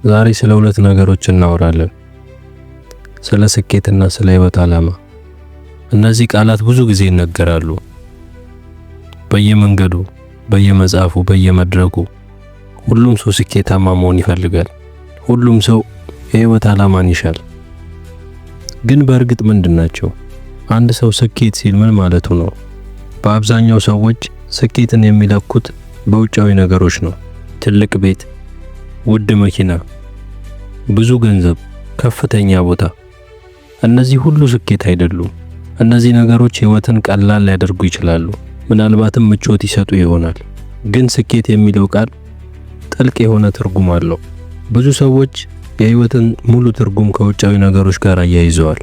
ዛሬ ስለ ሁለት ነገሮች እናወራለን፣ ስለ ስኬትና ስለ ህይወት ዓላማ። እነዚህ ቃላት ብዙ ጊዜ ይነገራሉ፣ በየመንገዱ፣ በየመጽሐፉ፣ በየመድረኩ። ሁሉም ሰው ስኬታማ መሆን ይፈልጋል። ሁሉም ሰው የህይወት ዓላማን ይሻል። ግን በእርግጥ ምንድናቸው? አንድ ሰው ስኬት ሲል ምን ማለቱ ነው? በአብዛኛው ሰዎች ስኬትን የሚለኩት በውጫዊ ነገሮች ነው። ትልቅ ቤት፣ ውድ መኪና፣ ብዙ ገንዘብ፣ ከፍተኛ ቦታ። እነዚህ ሁሉ ስኬት አይደሉም። እነዚህ ነገሮች ህይወትን ቀላል ሊያደርጉ ይችላሉ፣ ምናልባትም ምቾት ይሰጡ ይሆናል። ግን ስኬት የሚለው ቃል ጥልቅ የሆነ ትርጉም አለው። ብዙ ሰዎች የህይወትን ሙሉ ትርጉም ከውጫዊ ነገሮች ጋር አያይዘዋል።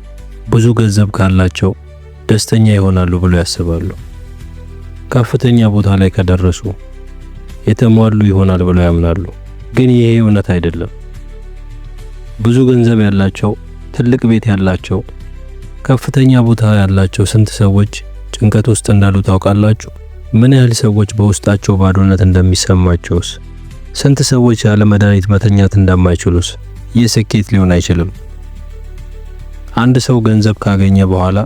ብዙ ገንዘብ ካላቸው ደስተኛ ይሆናሉ ብለው ያስባሉ። ከፍተኛ ቦታ ላይ ከደረሱ የተሟሉ ይሆናል ብለው ያምናሉ። ግን ይሄ እውነት አይደለም። ብዙ ገንዘብ ያላቸው፣ ትልቅ ቤት ያላቸው፣ ከፍተኛ ቦታ ያላቸው ስንት ሰዎች ጭንቀት ውስጥ እንዳሉ ታውቃላችሁ? ምን ያህል ሰዎች በውስጣቸው ባዶነት እንደሚሰማቸውስ? ስንት ሰዎች ያለ መድኃኒት መተኛት እንደማይችሉስ? ይህ ስኬት ሊሆን አይችልም። አንድ ሰው ገንዘብ ካገኘ በኋላ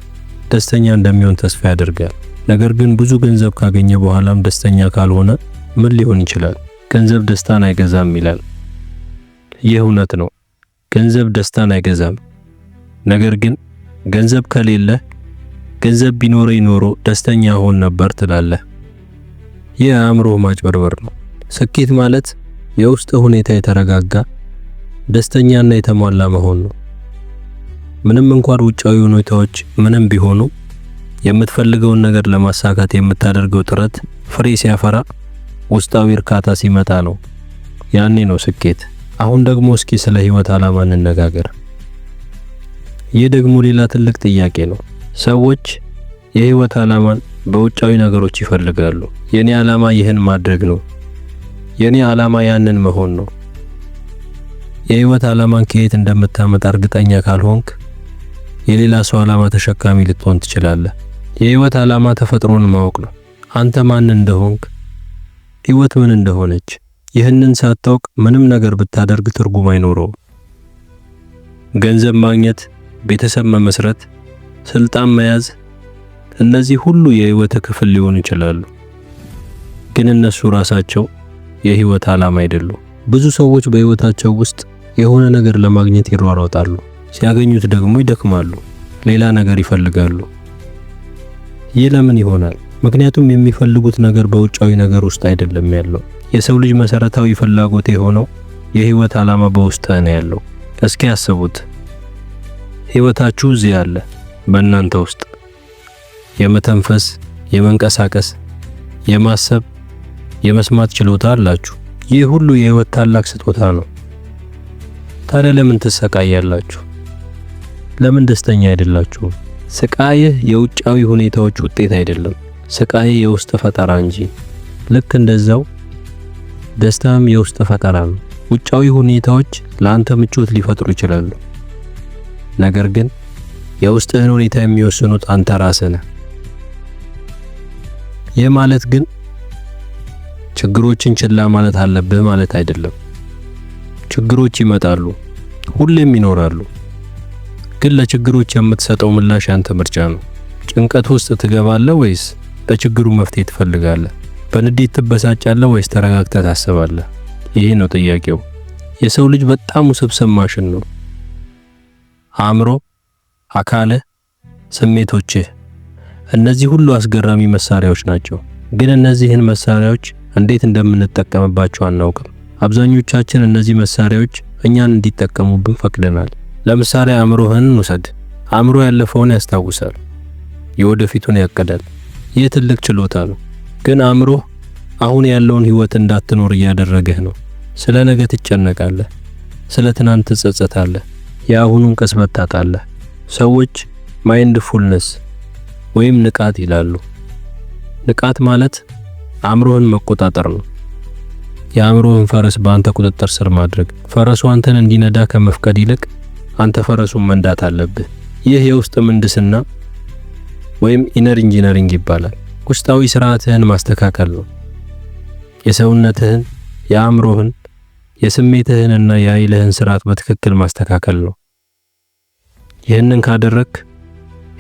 ደስተኛ እንደሚሆን ተስፋ ያደርጋል። ነገር ግን ብዙ ገንዘብ ካገኘ በኋላም ደስተኛ ካልሆነ ምን ሊሆን ይችላል? ገንዘብ ደስታን አይገዛም ይላል። ይህ እውነት ነው። ገንዘብ ደስታን አይገዛም። ነገር ግን ገንዘብ ከሌለ ገንዘብ ቢኖረኝ ኖሮ ደስተኛ ሆን ነበር ትላለህ። ይህ አእምሮ ማጭበርበር ነው። ስኬት ማለት የውስጥ ሁኔታ የተረጋጋ፣ ደስተኛና የተሟላ መሆን ነው። ምንም እንኳን ውጫዊ ሁኔታዎች ምንም ቢሆኑ የምትፈልገውን ነገር ለማሳካት የምታደርገው ጥረት ፍሬ ሲያፈራ፣ ውስጣዊ እርካታ ሲመጣ ነው። ያኔ ነው ስኬት። አሁን ደግሞ እስኪ ስለ ህይወት ዓላማ እንነጋገር። ይህ ደግሞ ሌላ ትልቅ ጥያቄ ነው። ሰዎች የህይወት ዓላማን በውጫዊ ነገሮች ይፈልጋሉ። የኔ ዓላማ ይህን ማድረግ ነው፣ የኔ ዓላማ ያንን መሆን ነው። የህይወት ዓላማን ከየት እንደምታመጣ እርግጠኛ ካልሆንክ የሌላ ሰው ዓላማ ተሸካሚ ልትሆን ትችላለህ። የህይወት ዓላማ ተፈጥሮን ማወቅ ነው። አንተ ማን እንደሆንክ፣ ህይወት ምን እንደሆነች። ይህንን ሳታውቅ ምንም ነገር ብታደርግ ትርጉም አይኖረውም። ገንዘብ ማግኘት፣ ቤተሰብ መመስረት፣ ስልጣን መያዝ፣ እነዚህ ሁሉ የህይወት ክፍል ሊሆኑ ይችላሉ። ግን እነሱ ራሳቸው የህይወት ዓላማ አይደሉም። ብዙ ሰዎች በህይወታቸው ውስጥ የሆነ ነገር ለማግኘት ይሯሯጣሉ። ሲያገኙት ደግሞ ይደክማሉ፣ ሌላ ነገር ይፈልጋሉ። ይህ ለምን ይሆናል? ምክንያቱም የሚፈልጉት ነገር በውጫዊ ነገር ውስጥ አይደለም ያለው። የሰው ልጅ መሰረታዊ ፍላጎት የሆነው የህይወት ዓላማ በውስጥ ነው ያለው። እስኪ ያስቡት። ህይወታችሁ እዚህ አለ፣ በእናንተ ውስጥ የመተንፈስ፣ የመንቀሳቀስ፣ የማሰብ፣ የመስማት ችሎታ አላችሁ። ይህ ሁሉ የህይወት ታላቅ ስጦታ ነው። ታዲያ ለምን ትሰቃያላችሁ? ለምን ደስተኛ አይደላችሁም? ስቃይህ የውጫዊ ሁኔታዎች ውጤት አይደለም። ስቃይህ የውስጥ ፈጠራ እንጂ። ልክ እንደዛው ደስታም የውስጥ ፈጠራ ነው። ውጫዊ ሁኔታዎች ለአንተ ምቾት ሊፈጥሩ ይችላሉ። ነገር ግን የውስጥህን ሁኔታ የሚወስኑት አንተ ራስህ ነህ። ይህ ማለት ግን ችግሮችን ችላ ማለት አለብህ ማለት አይደለም። ችግሮች ይመጣሉ፣ ሁሌም ይኖራሉ። ግን ለችግሮች የምትሰጠው ምላሽ ያንተ ምርጫ ነው። ጭንቀት ውስጥ ትገባለህ ወይስ ለችግሩ መፍትሄ ትፈልጋለህ? በንዴት ትበሳጫለህ ወይስ ተረጋግተህ ታስባለህ? ይሄ ነው ጥያቄው። የሰው ልጅ በጣም ውስብስብ ማሽን ነው። አእምሮ፣ አካልህ፣ ስሜቶችህ፣ እነዚህ ሁሉ አስገራሚ መሳሪያዎች ናቸው። ግን እነዚህን መሳሪያዎች እንዴት እንደምንጠቀምባቸው አናውቅም። አብዛኞቻችን እነዚህ መሳሪያዎች እኛን እንዲጠቀሙብን ፈቅደናል። ለምሳሌ አእምሮህን ውሰድ። አእምሮ ያለፈውን ያስታውሳል፣ የወደፊቱን ያቀዳል። ይህ ትልቅ ችሎታ ነው። ግን አእምሮህ አሁን ያለውን ህይወት እንዳትኖር እያደረገህ ነው። ስለ ነገ ትጨነቃለህ፣ ስለ ትናንት ትጸጸታለህ፣ የአሁኑን ቅጽበት ታጣለህ። ሰዎች ማይንድፉልነስ ወይም ንቃት ይላሉ። ንቃት ማለት አእምሮህን መቆጣጠር ነው። የአእምሮህን ፈረስ በአንተ ቁጥጥር ስር ማድረግ። ፈረሱ አንተን እንዲነዳ ከመፍቀድ ይልቅ አንተ ፈረሱን መንዳት አለብህ። ይህ የውስጥ ምህንድስና ወይም ኢነር ኢንጂነሪንግ ይባላል። ውስጣዊ ስርዓትህን ማስተካከል ነው። የሰውነትህን፣ የአእምሮህን፣ የስሜትህንና የኃይልህን ስርዓት በትክክል ማስተካከል ነው። ይህንን ካደረክ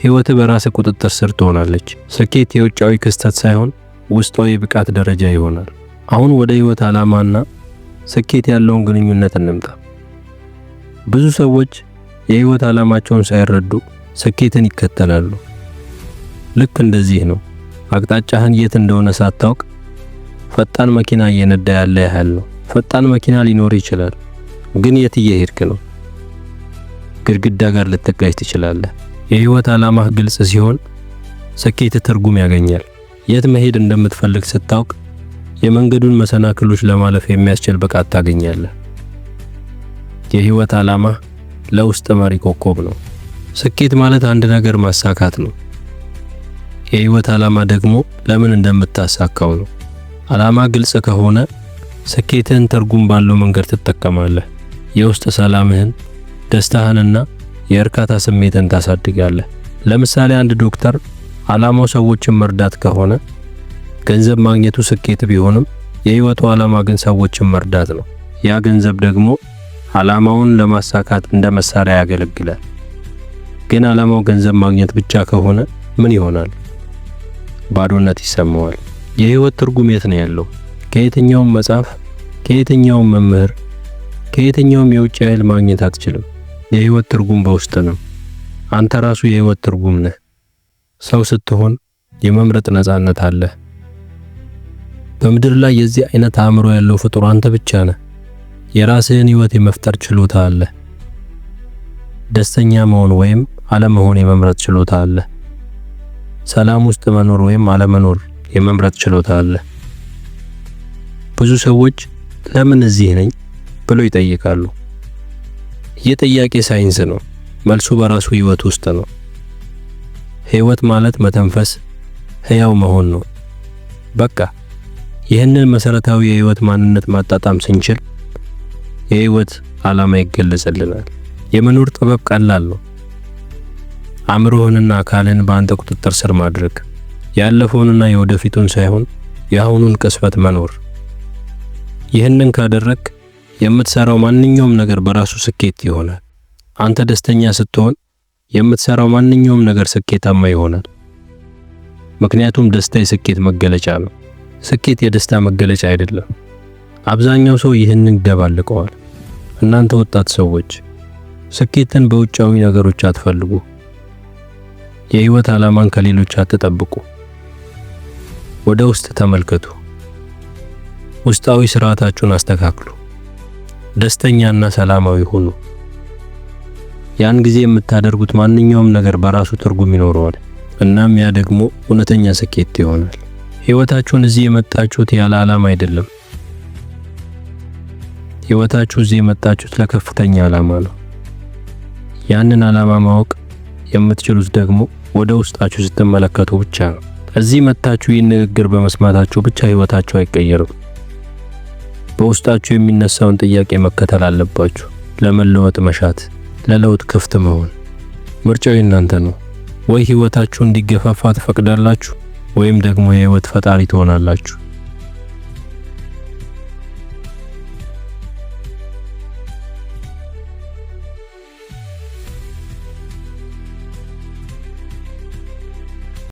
ህይወትህ በራስህ ቁጥጥር ስር ትሆናለች። ስኬት የውጫዊ ክስተት ሳይሆን ውስጣዊ ብቃት ደረጃ ይሆናል። አሁን ወደ ህይወት ዓላማና ስኬት ያለውን ግንኙነት እንምጣ። ብዙ ሰዎች የህይወት ዓላማቸውን ሳይረዱ ስኬትን ይከተላሉ። ልክ እንደዚህ ነው። አቅጣጫህን የት እንደሆነ ሳታውቅ ፈጣን መኪና እየነዳ ያለ ያህል ነው። ፈጣን መኪና ሊኖር ይችላል፣ ግን የት እየሄድክ ነው? ግድግዳ ጋር ልትጋጭ ትችላለህ። የህይወት ዓላማህ ግልጽ ሲሆን ስኬት ትርጉም ያገኛል። የት መሄድ እንደምትፈልግ ስታውቅ የመንገዱን መሰናክሎች ለማለፍ የሚያስችል ብቃት ታገኛለህ። የህይወት ዓላማ ለውስጥ መሪ ኮከብ ነው። ስኬት ማለት አንድ ነገር ማሳካት ነው። የህይወት ዓላማ ደግሞ ለምን እንደምታሳካው ነው። ዓላማ ግልጽ ከሆነ ስኬትህን ትርጉም ባለው መንገድ ትጠቀማለህ። የውስጥ ሰላምህን፣ ደስታህንና የእርካታ ስሜትን ታሳድጋለህ። ለምሳሌ አንድ ዶክተር ዓላማው ሰዎችን መርዳት ከሆነ ገንዘብ ማግኘቱ ስኬት ቢሆንም የህይወቱ ዓላማ ግን ሰዎችን መርዳት ነው። ያ ገንዘብ ደግሞ ዓላማውን ለማሳካት እንደ መሳሪያ ያገለግላል። ግን ዓላማው ገንዘብ ማግኘት ብቻ ከሆነ ምን ይሆናል? ባዶነት ይሰማዋል። የህይወት ትርጉም የት ነው ያለው? ከየትኛውም መጽሐፍ፣ ከየትኛውም መምህር፣ ከየትኛውም የውጭ ኃይል ማግኘት አትችልም። የህይወት ትርጉም በውስጥ ነው። አንተ ራሱ የህይወት ትርጉም ነህ። ሰው ስትሆን የመምረጥ ነፃነት አለ። በምድር ላይ የዚህ አይነት አእምሮ ያለው ፍጡር አንተ ብቻ ነህ። የራስህን ህይወት የመፍጠር ችሎታ አለ። ደስተኛ መሆን ወይም አለመሆን የመምረጥ ችሎታ አለ። ሰላም ውስጥ መኖር ወይም አለመኖር የመምረጥ ችሎታ አለ። ብዙ ሰዎች ለምን እዚህ ነኝ ብለው ይጠይቃሉ። ይህ ጥያቄ ሳይንስ ነው። መልሱ በራሱ ህይወት ውስጥ ነው። ህይወት ማለት መተንፈስ፣ ህያው መሆን ነው። በቃ ይህንን መሰረታዊ የህይወት ማንነት ማጣጣም ስንችል የህይወት ዓላማ ይገለጽልናል። የመኖር ጥበብ ቀላል ነው። አእምሮህንና አካልን በአንተ ቁጥጥር ስር ማድረግ፣ ያለፈውንና የወደፊቱን ሳይሆን የአሁኑን ቅስፈት መኖር። ይህንን ካደረክ የምትሰራው ማንኛውም ነገር በራሱ ስኬት ይሆናል። አንተ ደስተኛ ስትሆን የምትሰራው ማንኛውም ነገር ስኬታማ ይሆናል። ምክንያቱም ደስታ የስኬት መገለጫ ነው። ስኬት የደስታ መገለጫ አይደለም። አብዛኛው ሰው ይህንን ይደባልቀዋል። እናንተ ወጣት ሰዎች ስኬትን በውጫዊ ነገሮች አትፈልጉ። የህይወት ዓላማን ከሌሎች አትጠብቁ። ወደ ውስጥ ተመልከቱ። ውስጣዊ ስርዓታችሁን አስተካክሉ። ደስተኛና ሰላማዊ ሁኑ። ያን ጊዜ የምታደርጉት ማንኛውም ነገር በራሱ ትርጉም ይኖረዋል። እናም ያ ደግሞ እውነተኛ ስኬት ይሆናል። ህይወታችሁን እዚህ የመጣችሁት ያለ ዓላማ አይደለም። ህይወታችሁ እዚህ የመጣችሁት ለከፍተኛ ዓላማ ነው። ያንን ዓላማ ማወቅ የምትችሉት ደግሞ ወደ ውስጣችሁ ስትመለከቱ ብቻ ነው። እዚህ መጣችሁ ይህን ንግግር በመስማታችሁ ብቻ ህይወታችሁ አይቀየርም። በውስጣችሁ የሚነሳውን ጥያቄ መከተል አለባችሁ። ለመለወጥ መሻት፣ ለለውጥ ክፍት መሆን። ምርጫው እናንተ ነው። ወይ ህይወታችሁ እንዲገፋፋ ትፈቅዳላችሁ ወይም ደግሞ የህይወት ፈጣሪ ትሆናላችሁ።